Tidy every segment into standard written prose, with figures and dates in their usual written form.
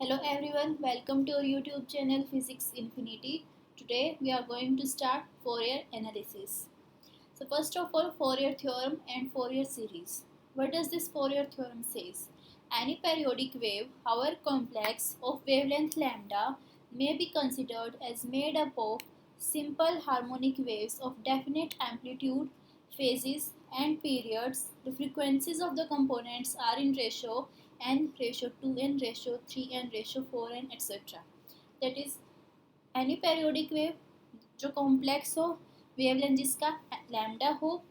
Hello everyone, welcome to our YouTube channel Physics Infinity. Today we are going to start Fourier analysis. So first of all, Fourier theorem and Fourier series. What does this Fourier theorem says? Any periodic wave, however complex, of wavelength lambda may be considered as made up of simple harmonic waves of definite amplitude, phases and periods. The frequencies of the components are in ratio n, ratio 2n, ratio 3n, ratio 4n, etc. That is, any periodic wave जो complex हो, wavelength जिसका lambda हो,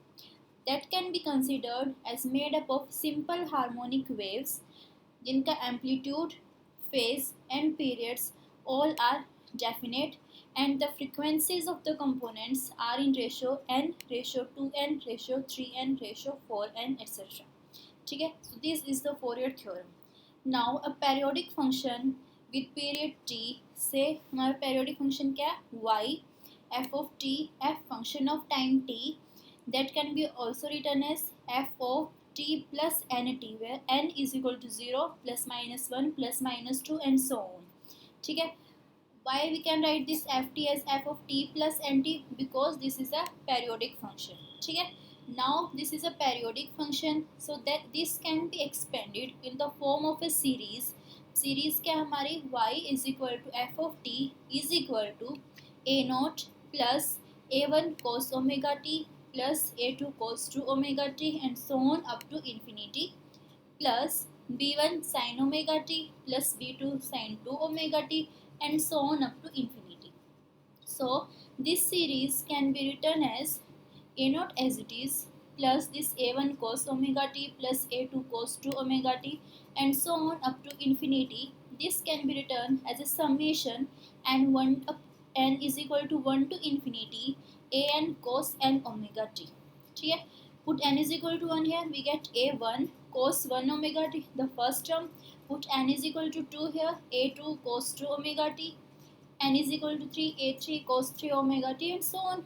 that can be considered as made up of simple harmonic waves जिनका amplitude, phase and periods all are definite and the frequencies of the components are in ratio n, ratio 2n, ratio 3n, ratio 4n, etc. ठीक है, so this is the Fourier theorem. Now a periodic function with period t, से हमारा periodic function क्या है, y, f of t, f function of time t, that can be also written as f of t plus nt, where n is equal to 0, plus minus 1, plus minus 2 and so on. ठीक है, why we can write this ft as f of t plus nt, because this is a periodic function. ठीक है, now this is a periodic function, so that this can be expanded in the form of a series. Series क्या हमारी y is equal to f of t is equal to a naught plus a1 cos omega t plus a2 cos 2 omega t and so on up to infinity, plus b1 sin omega t plus b2 sin 2 omega t and so on up to infinity. So this series can be written as a naught as it is plus this a1 cos omega t plus a2 cos 2 omega t and so on up to infinity. This can be written as a summation and 1 up n is equal to 1 to infinity a n cos n omega t. ठीक है, put n is equal to 1 here, we get a1 cos 1 omega t, the first term. Put n is equal to 2 here, a2 cos 2 omega t, n is equal to 3, a3 cos 3 omega t and so on,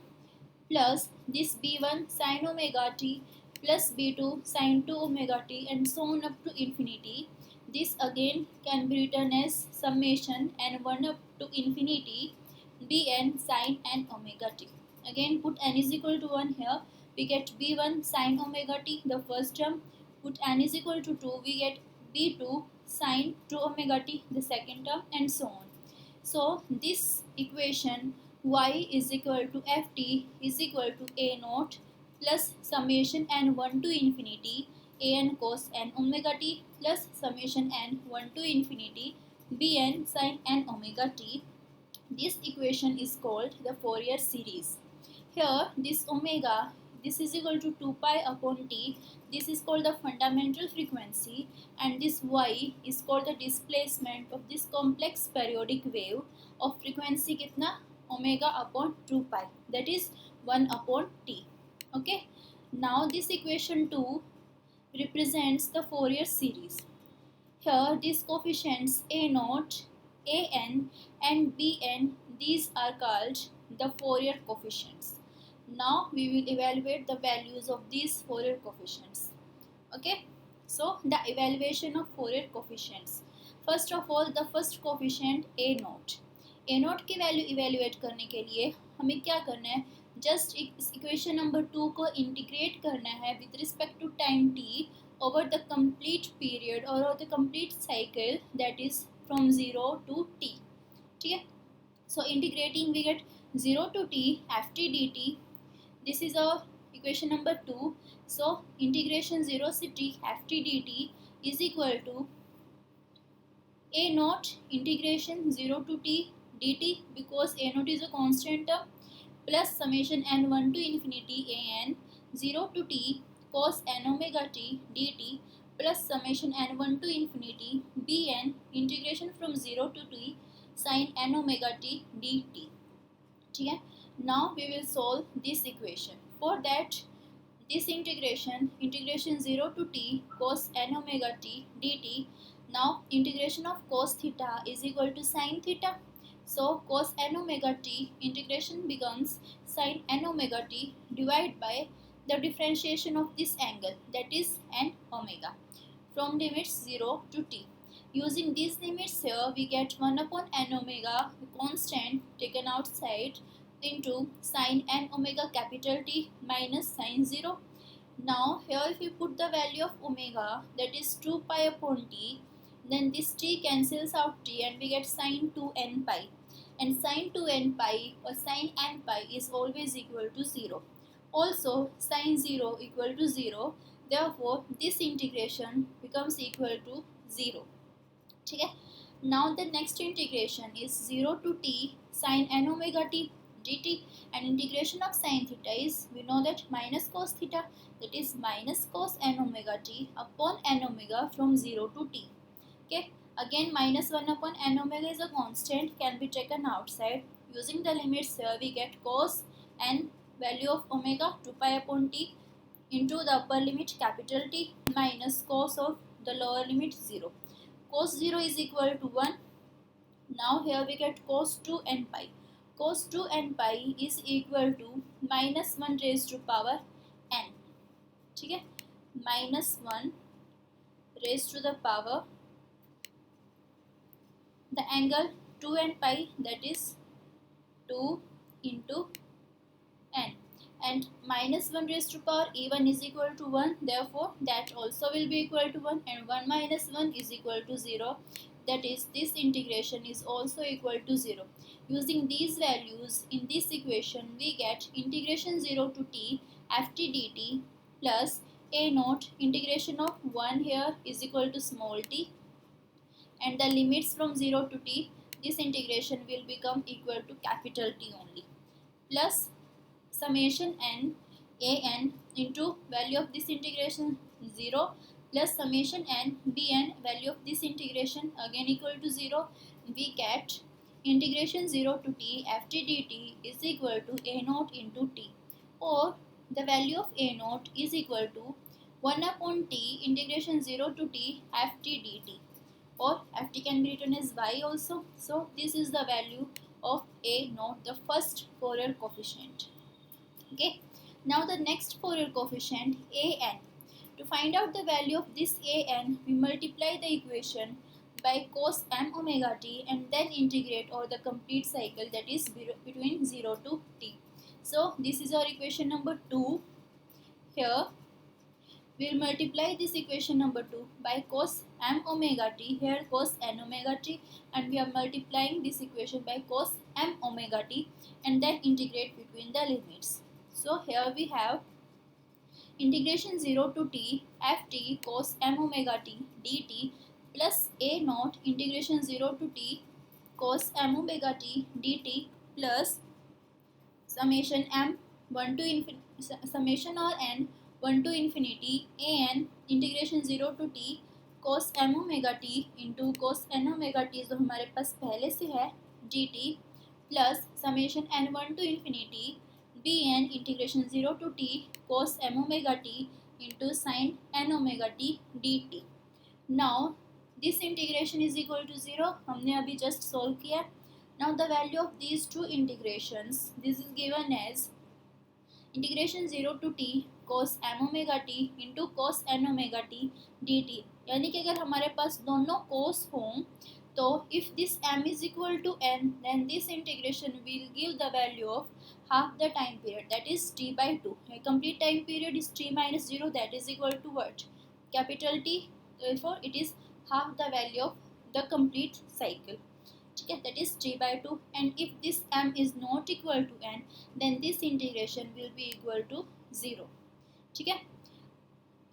plus this b1 sin omega t plus b2 sin 2 omega t and so on up to infinity. This again can be written as summation and 1 up to infinity bn sin n omega t. Again put n is equal to 1 here, we get b1 sin omega t, the first term. Put n is equal to 2, we get b2 sin 2 omega t, the second term and so on. So this equation y is equal to ft is equal to a naught plus summation n 1 to infinity a n cos n omega t plus summation n 1 to infinity bn sin n omega t. This equation is called the Fourier series. Here this omega, this is equal to 2 pi upon t, this is called the fundamental frequency, and this y is called the displacement of this complex periodic wave of frequency कितना, omega upon 2 pi, that is 1 upon t. Okay, now this equation 2 represents the Fourier series. Here these coefficients a naught, a n and b n, these are called the Fourier coefficients. Now we will evaluate the values of these Fourier coefficients. Okay, so the evaluation of Fourier coefficients. First of all, the first coefficient a naught. A naught की value evaluate करने के लिए हमें क्या करना है, just equation number 2 को integrate करना है with respect to time t over the complete period or over the complete cycle, that is from 0 to t. ठीक है, so integrating we get 0 to t ft dt. This is our equation number 2. So integration 0 to t ft dt is equal to a naught integration 0 to t dt, because a naught is a constant term, plus summation n 1 to infinity a n 0 to t cos n omega t dt plus summation n 1 to infinity bn integration from 0 to t sin n omega t dt. ठीक है, now we will solve this equation. For that, this integration 0 to t cos n omega t dt, now integration of cos theta is equal to sin theta, so cos n omega t integration becomes sin n omega t divided by the differentiation of this angle, that is n omega, from limits 0 to t. Using these limits here, we get 1 upon n omega, the constant taken outside, into sin n omega capital T minus sin 0. Now here if we put the value of omega, that is 2 pi upon t, then this t cancels out t and we get sin 2n pi. And sin 2n pi or sin n pi is always equal to 0. Also sin 0 equal to 0. Therefore this integration becomes equal to 0. Okay? Now the next integration is 0 to t sin n omega t dt, and integration of sin theta is, we know that, minus cos theta, that is minus cos n omega t upon n omega from 0 to t. Okay, again minus 1 upon n omega is a constant, can be taken outside. Using the limits here, we get cos n value of omega 2 pi upon t into the upper limit capital T minus cos of the lower limit 0. Cos 0 is equal to 1. Now here we get cos 2 n pi. Cos 2 n pi is equal to minus 1 raised to power n. ठीक है, minus 1 raised to the power the angle 2 n pi, that is 2 into n, and minus 1 raised to power e1 is equal to 1, therefore that also will be equal to 1, and 1 minus 1 is equal to 0, that is this integration is also equal to 0. Using these values in this equation, we get integration 0 to t ft dt plus a naught integration of 1 here is equal to small t, and the limits from 0 to t, this integration will become equal to capital T only, plus summation n a n into value of this integration 0 plus summation n bn, value of this integration again equal to 0. We get integration 0 to t ft dt is equal to a naught into t, or the value of a naught is equal to 1 upon t integration 0 to t ft dt, or ft can be written as y also. So this is the value of a naught, the first Fourier coefficient. Okay, now the next Fourier coefficient an. To find out the value of this an, we multiply the equation by cos m omega t and then integrate over the complete cycle, that is between 0 to t. So this is our equation number 2. Here we will multiply this equation number 2 by cos m omega t, here cos n omega t, and we are multiplying this equation by cos m omega t and then integrate between the limits. So here we have integration 0 to t ft cos m omega t dt plus a naught integration 0 to t cos m omega t dt plus summation m 1 to infinity, summation or n 1 to infinity an integration 0 to t cos m omega t into cos n omega t जो हमारे पास पहले से है dt plus summation n 1 to infinity bn integration 0 to t cos m omega t into sin n omega t dt. Now this integration is equal to 0, हमने अभी just solve किया. Now the value of these two integrations, this is given as integration 0 to t cos m omega t into cos n omega t dt. यानी कि अगर हमारे पास दोनों cos हों, तो if this m is equal to n, then this integration will give the value of half the time period, that is t by 2. A complete time period is t minus 0, that is equal to what? Capital T. Therefore it is half the value of the complete cycle. Okay, that is t by 2, and if this m is not equal to n, then this integration will be equal to 0. Okay,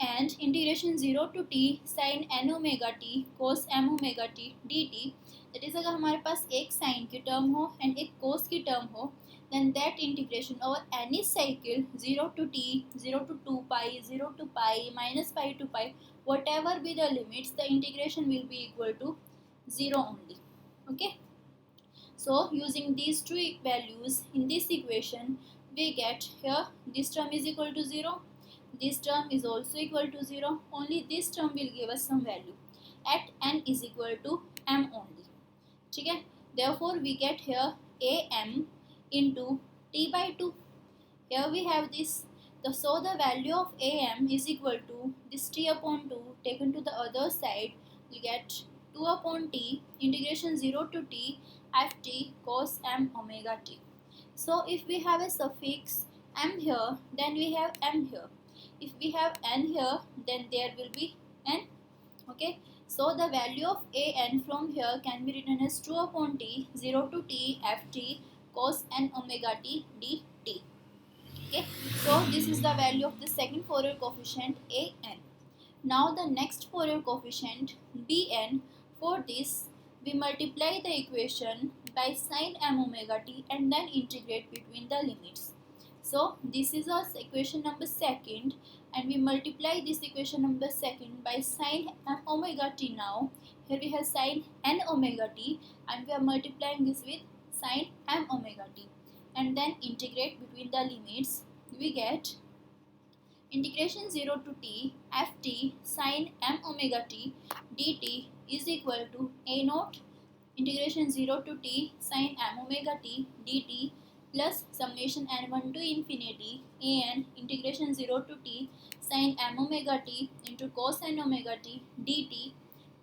and integration 0 to t sin n omega t cos m omega t dt, that is अगर हमारे पास एक sin की term हो and एक cos की term हो, then that integration over any cycle 0 to t, 0 to 2 pi, 0 to pi, minus pi to pi, whatever be the limits, the integration will be equal to 0 only. Okay, so using these two values in this equation, we get here this term is equal to 0, this term is also equal to 0, only this term will give us some value at n is equal to m only. Okay, therefore we get here am into t by 2. Here we have this, so the value of am is equal to this t upon 2 taken to the other side, we get 2 upon t integration 0 to t ft cos m omega t. So if we have a suffix m here, then we have m here. If we have n here, then there will be n. Okay, so the value of a n from here can be written as 2 upon t 0 to t ft cos n omega t dt. Okay, so this is the value of the second Fourier coefficient a n. Now the next Fourier coefficient bn, for this we multiply the equation by sin m omega t and then integrate between the limits. So this is our equation number second, and we multiply this equation number second by sin m omega t now. Here we have sin n omega t and we are multiplying this with sin m omega t and then integrate between the limits. We get integration 0 to t ft sin m omega t dt is equal to a naught integration 0 to t sin m omega t dt plus summation n1 to infinity a n integration 0 to t sin m omega t into cos n omega t dt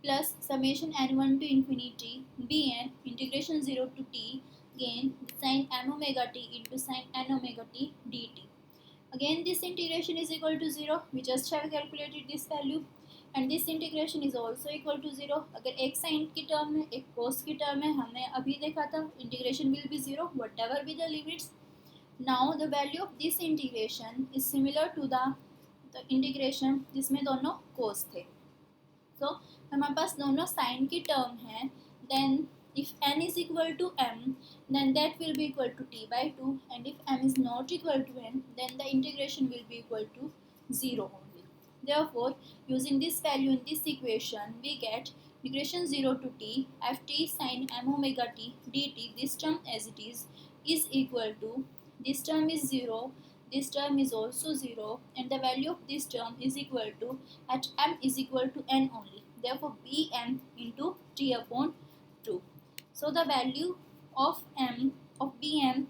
plus summation n1 to infinity bn integration 0 to t again sin m omega t into sin n omega t dt. Again this integration is equal to 0. We just have calculated this value, and this integration is also equal to 0. अगर एक sin की term है एक cos की term है, हमने अभी देखा था integration will be 0 whatever be the limits. Now the value of this integration is similar to the integration जिसमें दोनों cos थे. So हमारे पास दोनों sin की टर्म है, then if n is equal to m, then that will be equal to t by 2, and if m is not equal to n, then the integration will be equal to 0 only. Therefore, using this value in this equation, we get integration 0 to t ft sin m omega t dt, this term as it is equal to, this term is 0, this term is also 0, and the value of this term is equal to, at m is equal to n only. Therefore, bn into t upon 2. So the value of m of bm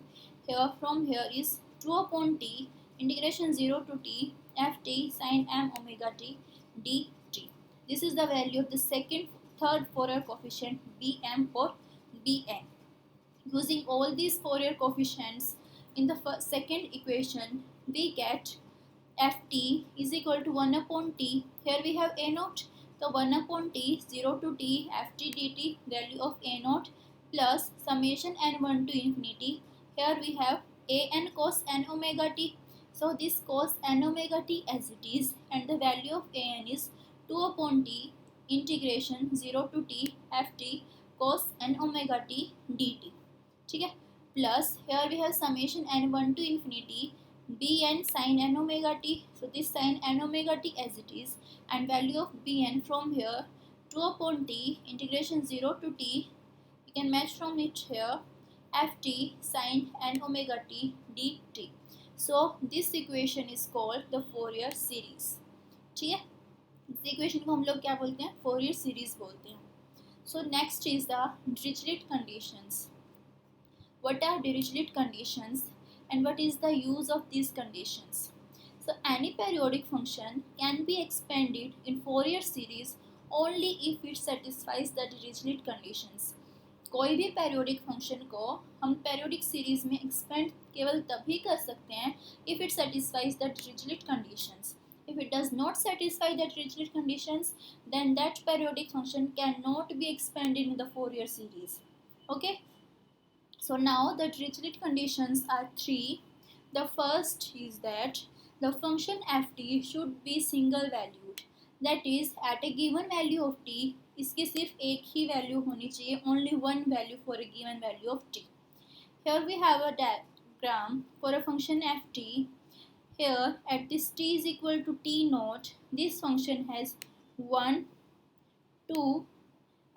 here from here is 2 upon t integration 0 to t ft sin m omega t dt. This is the value of the third Fourier coefficient bm or bn. Using all these Fourier coefficients in the second equation, we get ft is equal to 1 upon t. Here we have a naught. So 1 upon t 0 to t ft dt, value of a naught, plus summation n1 to infinity. Here we have a n cos n omega t. So this cos n omega t as it is, and the value of a n is 2 upon t integration 0 to t ft cos n omega t dt. ठीक है, plus here we have summation n1 to infinity bn sin n omega t. So this sin n omega t as it is, and value of bn from here 2 upon t integration 0 to t, we can match from it here ft sin n omega t dt. So this equation is called the Fourier series. ठीक है, इस equation को हम लोग क्या बोलते हैं, Fourier series बोलते हैं. So next is the Dirichlet conditions. What are Dirichlet conditions and what is the use of these conditions? So any periodic function can be expanded in Fourier series only if it satisfies the Dirichlet conditions. कोई भी periodic function को हम periodic series में expand केवल तभी कर सकते हैं if it satisfies the Dirichlet conditions. If it does not satisfy the Dirichlet conditions, then that periodic function cannot be expanded in the Fourier series. Okay. So now the Dirichlet conditions are 3. The first is that the function ft should be single valued. That is, at a given value of t, इसकी सिर्फ एक ही value होनी चाहिए, only one value for a given value of t. Here we have a diagram for a function ft. Here at this t is equal to t naught, this function has 1, 2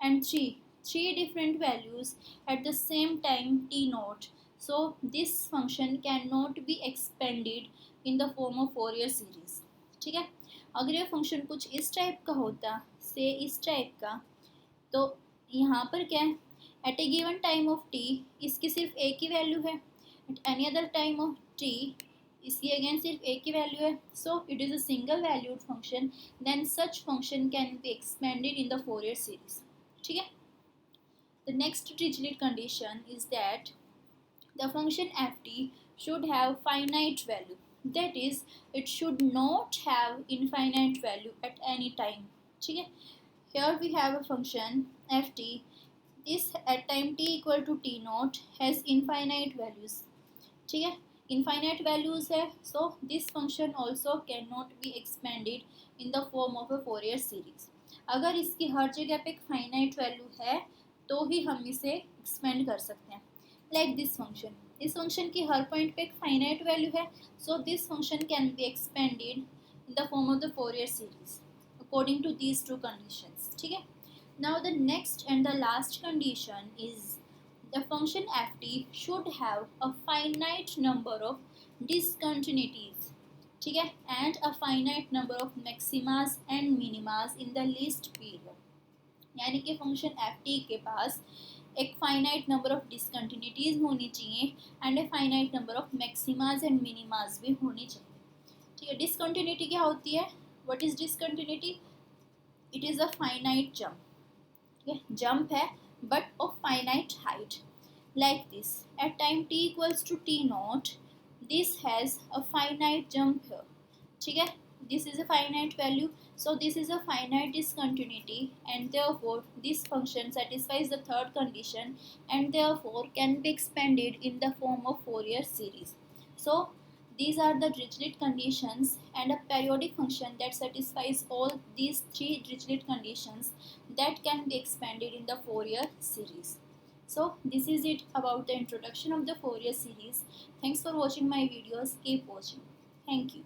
and 3. 3 different values at the same time t naught. So this function cannot be expanded in the form of Fourier series. ठीक है, अगर ये function कुछ इस type का होता, से इस टाइप का, तो यहाँ पर क्या है, at a given time of T इसकी सिर्फ एक ही वैल्यू है, at any other time of T इसकी अगेन सिर्फ एक ही वैल्यू है. So it is a single valued function, then such function can be expanded in the Fourier series. ठीक है. The next Dirichlet condition is that the function ft should have finite value. That is, it should not have infinite value at any time. ठीक है. Here we have a function ft. This at time t equal to t naught has infinite values. ठीक है. Infinite values है, so this function also cannot be expanded in the form of a Fourier series. अगर इसकी हर जगह पे एक finite value है तो ही हम इसे एक्सपेंड कर सकते हैं. लाइक दिस फंक्शन, इस फंक्शन की हर पॉइंट पे एक फाइनाइट वैल्यू है, so this function can be expanded in the form of the Fourier series according to these two conditions. ठीक है. Now the next and the last condition is the function ft should have a finite number of discontinuities. ठीक है. And a finite number of maximas and minimas in the least period. यानी कि function ft के पास एक finite number of discontinuities होनी चाहिए and a finite number of maximas and minimas भी होनी चाहिए. ठीक है. डिसकंटिन्यूटी क्या होती है? What is discontinuity? It is a finite jump. ठीक है. जंप है but of finite height. Like this, at time t equals to t naught, this has a finite jump here. ठीक है. This is a finite value, so this is a finite discontinuity, and therefore this function satisfies the third condition and therefore can be expanded in the form of Fourier series. So these are the Dirichlet conditions, and a periodic function that satisfies all these three Dirichlet conditions that can be expanded in the Fourier series. So this is it about the introduction of the Fourier series. Thanks for watching my videos. Keep watching. Thank you.